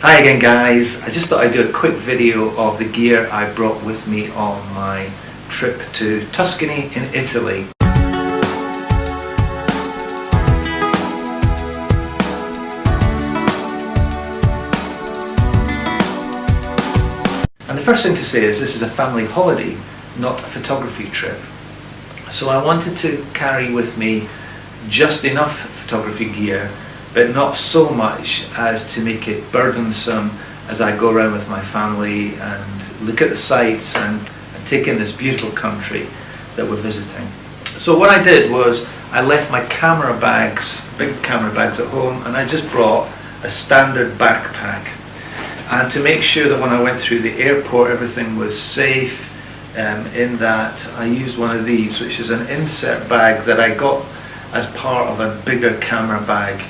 Hi again guys, I just thought I'd do a quick video of the gear I brought with me on my trip to Tuscany in Italy. And the first thing to say is this is a family holiday, not a photography trip. So I wanted to carry with me just enough photography gear, but not so much as to make it burdensome as I go around with my family and look at the sights and take in this beautiful country that we're visiting. So what I did was I left my camera bags, big camera bags at home, and I just brought a standard backpack. And to make sure that when I went through the airport everything was safe, in that I used one of these, which is an insert bag that I got as part of a bigger camera bag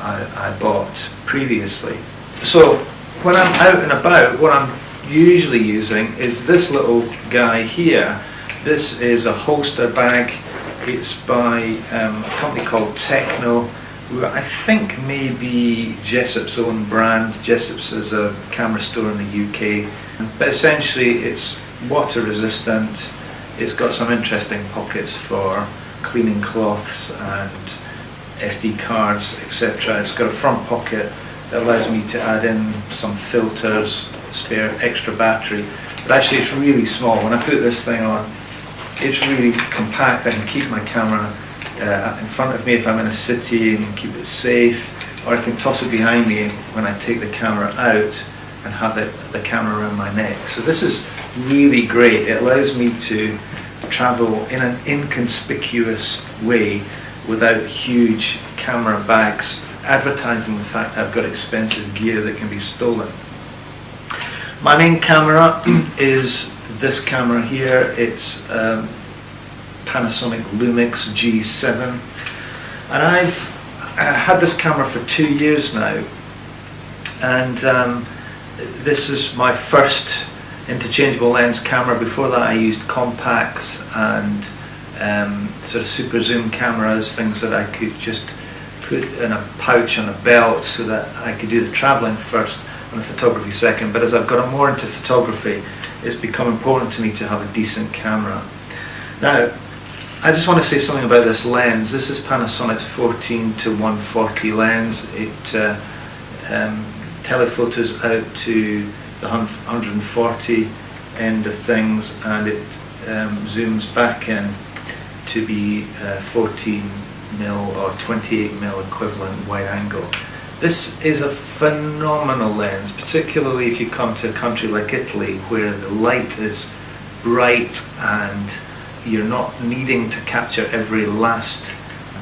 I bought previously. So when I'm out and about, what I'm usually using is this little guy here. This is a holster bag. It's by a company called Techno, who I think may be Jesup's own brand. Jesup's is a camera store in the UK, but essentially it's water resistant. It's got some interesting pockets for cleaning cloths and SD cards, etc. It's got a front pocket that allows me to add in some filters, spare extra battery, but actually it's really small. When I put this thing on, it's really compact. I can keep my camera in front of me if I'm in a city and keep it safe, or I can toss it behind me when I take the camera out and have the camera around my neck. So this is really great. It allows me to travel in an inconspicuous way without huge camera bags advertising the fact I've got expensive gear that can be stolen. My main camera is this camera here. It's Panasonic Lumix G7, and I've had this camera for 2 years now, and this is my first interchangeable lens camera. Before that I used compacts and sort of super zoom cameras, things that I could just put in a pouch on a belt so that I could do the travelling first and the photography second. But as I've gotten more into photography, it's become important to me to have a decent camera. Now, I just want to say something about this lens. This is Panasonic's 14 to 140 lens. It telephotos out to the 140 end of things, and it zooms back in to be 14mm or 28mm equivalent wide angle. This is a phenomenal lens, particularly if you come to a country like Italy where the light is bright and you're not needing to capture every last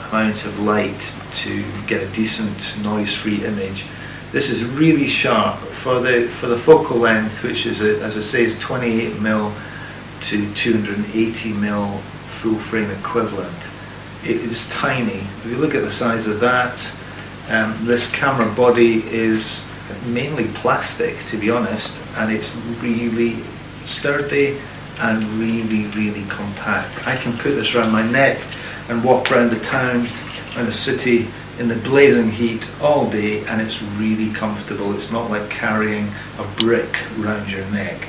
amount of light to get a decent noise-free image. This is really sharp for the focal length, which is as I say is 28mm to 280mm full frame equivalent. It is tiny. If you look at the size of that, this camera body is mainly plastic, to be honest, and it's really sturdy and really compact. I can put this around my neck and walk around the town and the city in the blazing heat all day, and it's really comfortable. It's not like carrying a brick around your neck.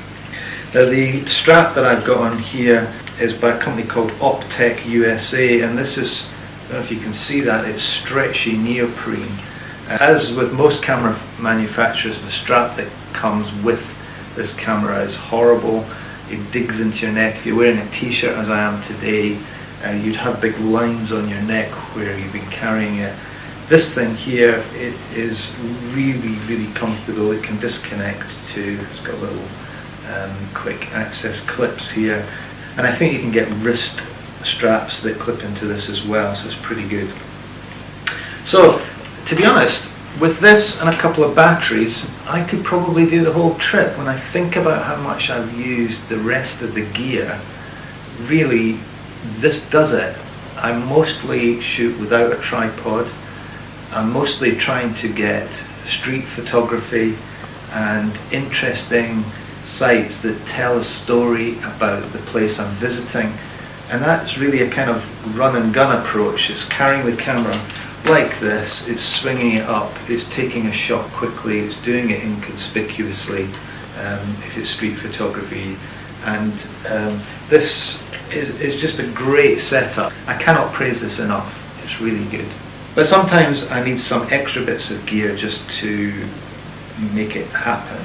Now the strap that I've got on here is by a company called Optech USA, and this is, I don't know if you can see that, it's stretchy neoprene. As with most camera manufacturers, the strap that comes with this camera is horrible. It digs into your neck. If you're wearing a t-shirt as I am today, you'd have big lines on your neck where you've been carrying it. This thing here, it is really comfortable. It can disconnect too. It's got little quick access clips here, and I think you can get wrist straps that clip into this as well, so it's pretty good. So to be honest, with this and a couple of batteries, I could probably do the whole trip. When I think about how much I've used the rest of the gear, really this does it. I mostly shoot without a tripod. I'm mostly trying to get street photography and interesting sites that tell a story about the place I'm visiting, and that's really a kind of run and gun approach. It's carrying the camera like this, it's swinging it up, it's taking a shot quickly, it's doing it inconspicuously if it's street photography, and this is just a great setup. I cannot praise this enough, it's really good. But sometimes I need some extra bits of gear just to make it happen.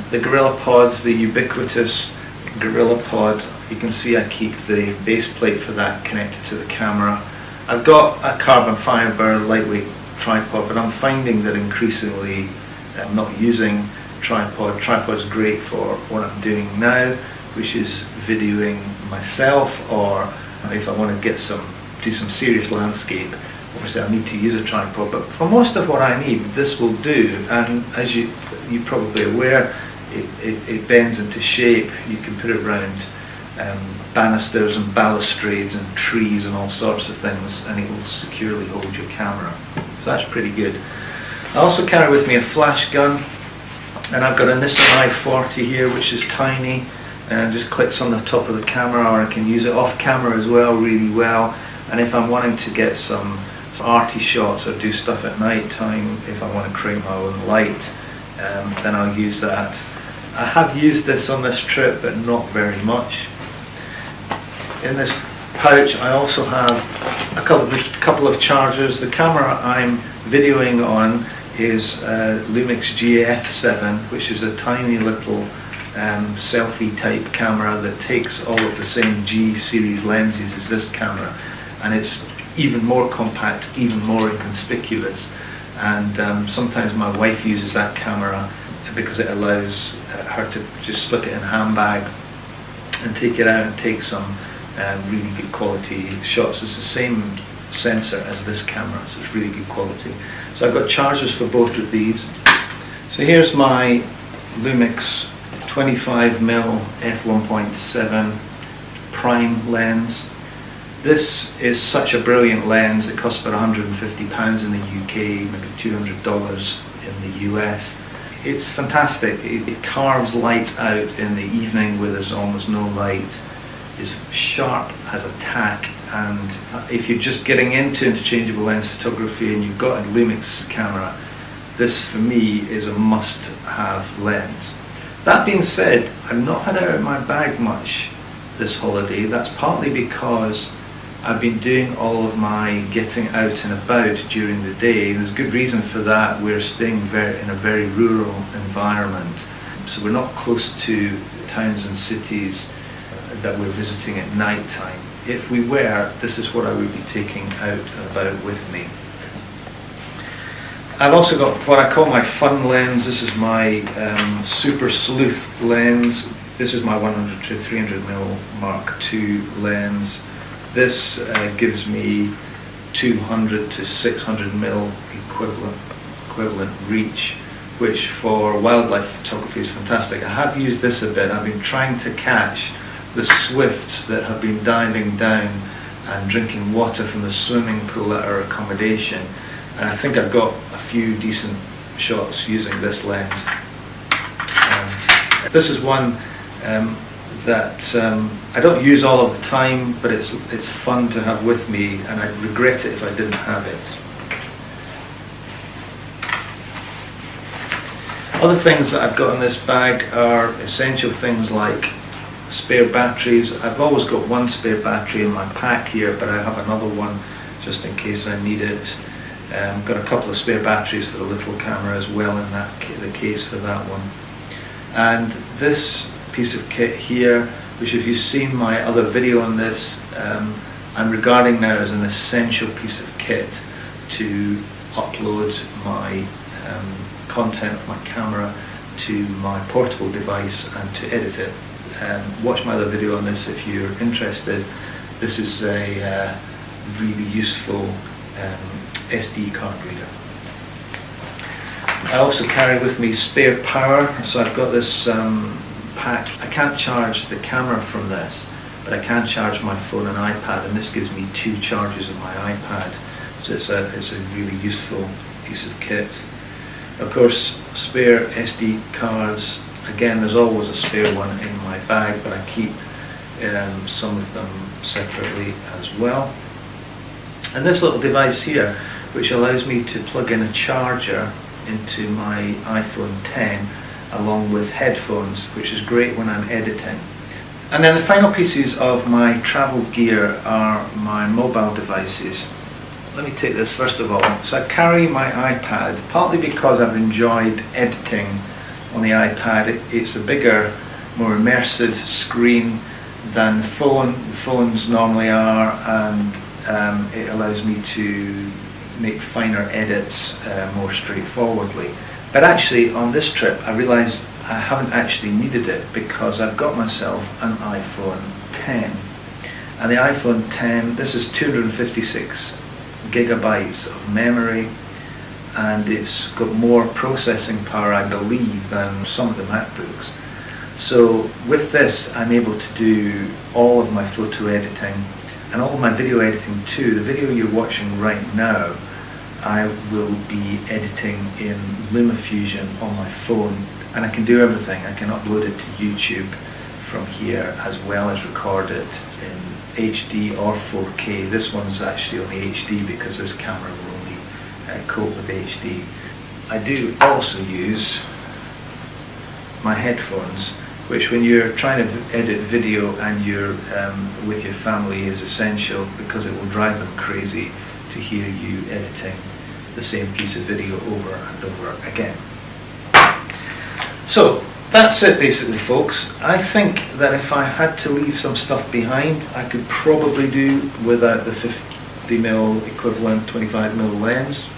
The Gorillapod, the ubiquitous Gorillapod, you can see I keep the base plate for that connected to the camera. I've got a carbon fibre lightweight tripod, but I'm finding that increasingly I'm not using tripod. Tripod's great for what I'm doing now, which is videoing myself, or if I want to do some serious landscape. Obviously I need to use a tripod, but for most of what I need, this will do. And as you're probably aware, it bends into shape. You can put it around banisters and balustrades and trees and all sorts of things, and it will securely hold your camera. So that's pretty good. I also carry with me a flash gun, and I've got a Nissan i40 here, which is tiny, and just clicks on the top of the camera, or I can use it off camera as well really well. And if I'm wanting to get some arty shots or do stuff at night time, if I want to create my own light, then I'll use that. I have used this on this trip, but not very much. In this pouch I also have a couple of chargers. The camera I'm videoing on is Lumix G7, which is a tiny little selfie type camera that takes all of the same G series lenses as this camera, and it's even more compact, even more inconspicuous. And sometimes my wife uses that camera because it allows her to just slip it in a handbag and take it out and take some really good quality shots. It's the same sensor as this camera, so it's really good quality. So I've got chargers for both of these. So here's my Lumix 25mm f1.7 prime lens. This is such a brilliant lens. It costs about £150 in the UK, maybe $200 in the US. It's fantastic. It carves light out in the evening where there's almost no light. It's sharp, has a tack, and if you're just getting into interchangeable lens photography and you've got a Lumix camera, this for me is a must-have lens. That being said, I've not had it out of my bag much this holiday. That's partly because I've been doing all of my getting out and about during the day. There's good reason for that. We're staying in a very rural environment, so we're not close to towns and cities that we're visiting at night time. If we were, this is what I would be taking out and about with me. I've also got what I call my fun lens. This is my Super Sleuth lens. This is my 100 to 300mm Mark II lens. This gives me 200 to 600mm equivalent reach, which for wildlife photography is fantastic. I have used this a bit. I've been trying to catch the swifts that have been diving down and drinking water from the swimming pool at our accommodation, and I think I've got a few decent shots using this lens. This is one that I don't use all of the time, but it's fun to have with me, and I'd regret it if I didn't have it. Other things that I've got in this bag are essential things like spare batteries. I've always got one spare battery in my pack here, but I have another one just in case I need it. Got a couple of spare batteries for the little camera as well in the case for that one. And this piece of kit here, which if you've seen my other video on this, I'm regarding now as an essential piece of kit to upload my content of my camera to my portable device and to edit it. Watch my other video on this if you're interested. This is a really useful SD card reader. I also carry with me spare power, so I've got this pack. I can't charge the camera from this, but I can charge my phone and iPad, and this gives me 2 charges of my iPad, so it's a really useful piece of kit. Of course, spare SD cards. Again, there's always a spare one in my bag, but I keep some of them separately as well. And this little device here, which allows me to plug in a charger into my iPhone 10 along with headphones, which is great when I'm editing. And then the final pieces of my travel gear are my mobile devices. Let me take this first of all. So I carry my iPad, partly because I've enjoyed editing on the iPad. It's a bigger, more immersive screen than phones normally are, and it allows me to make finer edits more straightforwardly. But actually on this trip I realised I haven't actually needed it, because I've got myself an iPhone 10. And the iPhone 10, this is 256 gigabytes of memory, and it's got more processing power, I believe, than some of the MacBooks. So with this I'm able to do all of my photo editing and all of my video editing too. The video you're watching right now I will be editing in LumaFusion on my phone, and I can do everything. I can upload it to YouTube from here, as well as record it in HD or 4K. This one's actually only HD because this camera will only cope with HD. I do also use my headphones, which when you're trying to edit video and you're with your family is essential, because it will drive them crazy to hear you editing the same piece of video over and over again. So that's it basically, folks. I think that if I had to leave some stuff behind, I could probably do without the 50mm equivalent 25mm lens,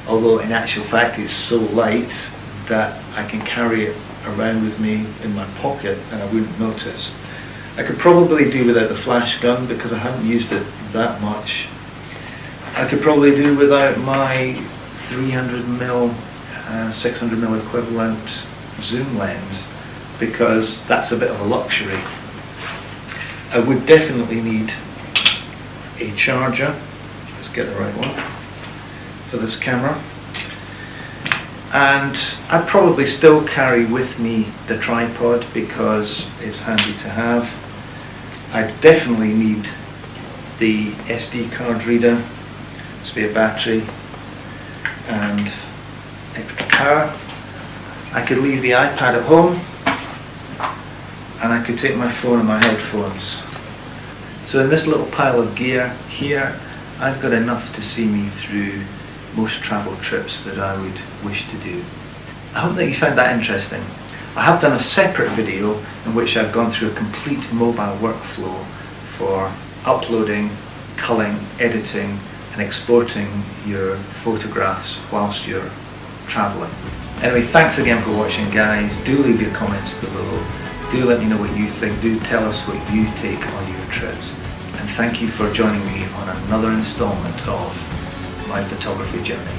although in actual fact it's so light that I can carry it around with me in my pocket and I wouldn't notice. I could probably do without the flash gun because I haven't used it that much. I could probably do without my 300mm, 600mm equivalent zoom lens, because that's a bit of a luxury. I would definitely need a charger, let's get the right one, for this camera. And I'd probably still carry with me the tripod because it's handy to have. I'd definitely need the SD card reader, spare battery and extra power. I could leave the iPad at home, and I could take my phone and my headphones. So in this little pile of gear here, I've got enough to see me through most travel trips that I would wish to do. I hope that you found that interesting. I have done a separate video in which I've gone through a complete mobile workflow for uploading, culling, editing and exporting your photographs whilst you're travelling. Anyway, thanks again for watching, guys. Do leave your comments below. Do let me know what you think. Do tell us what you take on your trips. And thank you for joining me on another installment of my photography journey.